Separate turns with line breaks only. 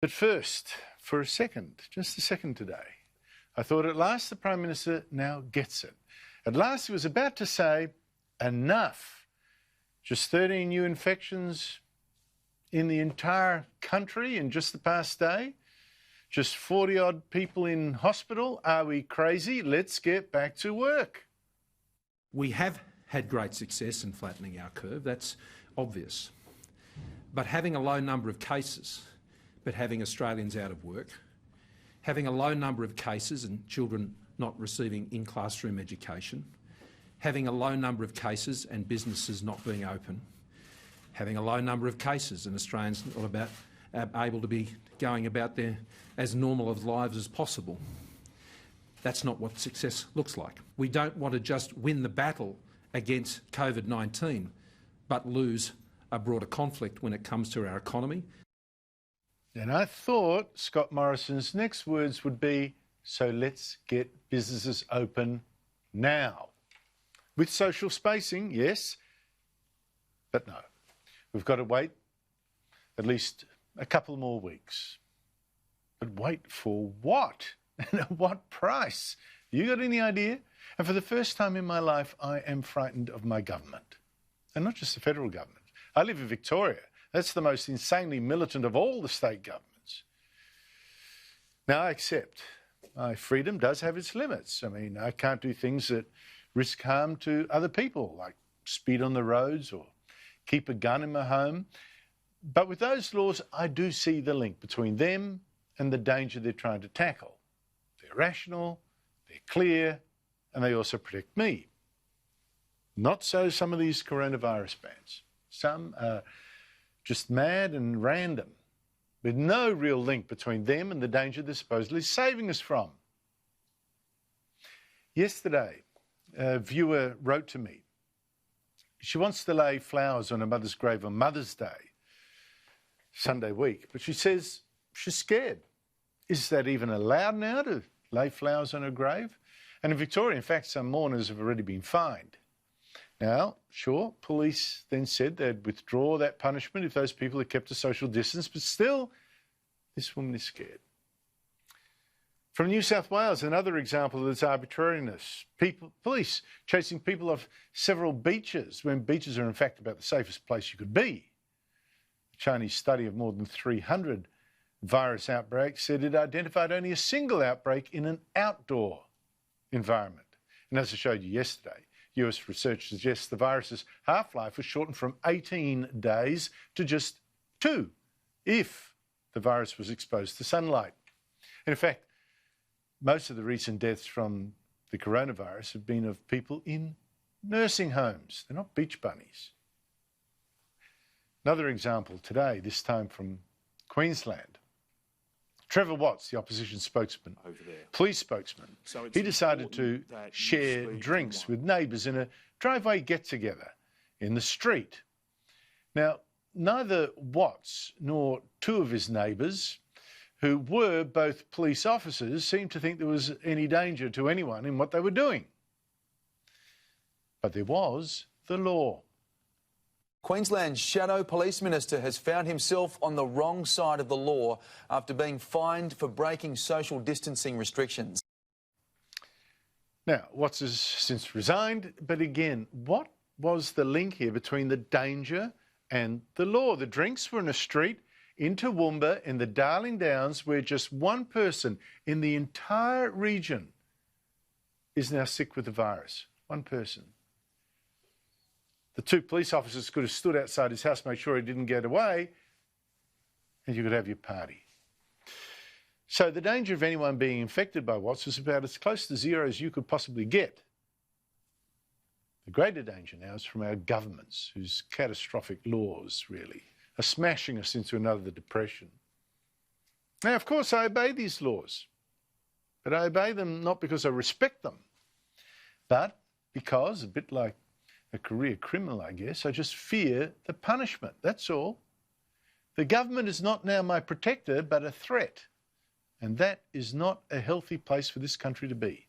But first, for a second, just a second today, I thought at last the Prime Minister now gets it. At last he was about to say, enough. Just 13 new infections in the entire country in just the past day. Just 40-odd people in hospital. Are we crazy? Let's get back to work.
We have had great success in flattening our curve, that's obvious. But having a low number of cases, but having Australians out of work, having a low number of cases and children not receiving in-classroom education, having a low number of cases and businesses not being open, having a low number of cases and Australians not able to be going about their as normal of lives as possible. That's not what success looks like. We don't want to just win the battle against COVID-19, but lose a broader conflict when it comes to our economy.
And I thought Scott Morrison's next words would be, so let's get businesses open now. With social spacing, yes, but no. We've got to wait at least a couple more weeks. But wait for what? And at what price? You got any idea? And for the first time in my life, I am frightened of my government. And not just the federal government. I live in Victoria. That's the most insanely militant of all the state governments. Now, I accept my freedom does have its limits. I mean, I can't do things that risk harm to other people, like speed on the roads or keep a gun in my home. But with those laws, I do see the link between them and the danger they're trying to tackle. They're rational, they're clear, and they also protect me. Not so some of these coronavirus bans. Some are just mad and random, with no real link between them and the danger they're supposedly saving us from. Yesterday, a viewer wrote to me. She wants to lay flowers on her mother's grave on Mother's Day, Sunday week, but she says she's scared. Is that even allowed now, to lay flowers on her grave? And in Victoria, in fact, some mourners have already been fined. Now, sure, police then said they'd withdraw that punishment if those people had kept a social distance, but still, this woman is scared. From New South Wales, another example of this arbitrariness. Police chasing people off several beaches, when beaches are in fact about the safest place you could be. A Chinese study of more than 300 virus outbreaks said it identified only a single outbreak in an outdoor environment. And as I showed you yesterday, US research suggests the virus's half-life was shortened from 18 days to just 2 if the virus was exposed to sunlight. And in fact, most of the recent deaths from the coronavirus have been of people in nursing homes. They're not beach bunnies. Another example today, this time from Queensland. Trevor Watts, the opposition spokesman, police spokesman, he decided to share drinks with neighbours in a driveway get-together in the street. Now, neither Watts nor two of his neighbours, who were both police officers, seemed to think there was any danger to anyone in what they were doing. But there was the law.
Queensland's Shadow Police Minister has found himself on the wrong side of the law after being fined for breaking social distancing restrictions.
Now, Watts has since resigned, but again, what was the link here between the danger and the law? The drinks were in a street in Toowoomba in the Darling Downs, where just one person in the entire region is now sick with the virus. One person. The two police officers could have stood outside his house, made sure he didn't get away, and you could have your party. So the danger of anyone being infected by Watts was about as close to zero as you could possibly get. The greater danger now is from our governments, whose catastrophic laws, really, are smashing us into another depression. Now, of course, I obey these laws, but I obey them not because I respect them, but because, a bit like a career criminal, I guess, I just fear the punishment, that's all. The government is not now my protector, but a threat. And that is not a healthy place for this country to be.